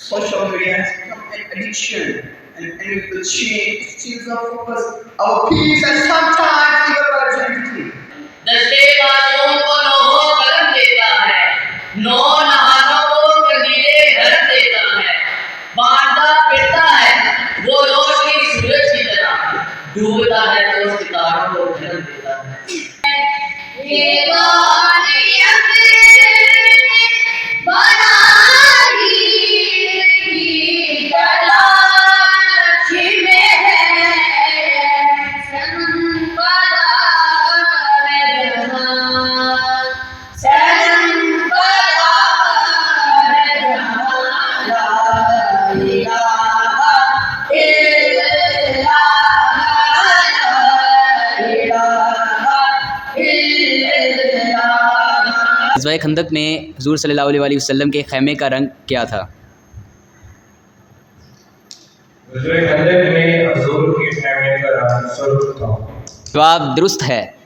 Social media has become an addiction, and it will change our focus, our peace, and sometimes even our identity. दस्ते बाजों को लोहो कलम देता है, नौ नहानों को कंदीले हरम देता है, बांधा फिरता है वो रोशनी सूरज की तरह, डूबता है तो सितारों को जन्म देता है। ये ग़ज़वा-ए खंदक में हुज़ूर सल्लल्लाहु अलैहि वसल्लम के ख़ैमे का रंग क्या था? ग़ज़वा-ए खंदक में हुज़ूर के ख़ैमे का रंग सुर्ख़ था। जवाब दुरुस्त है।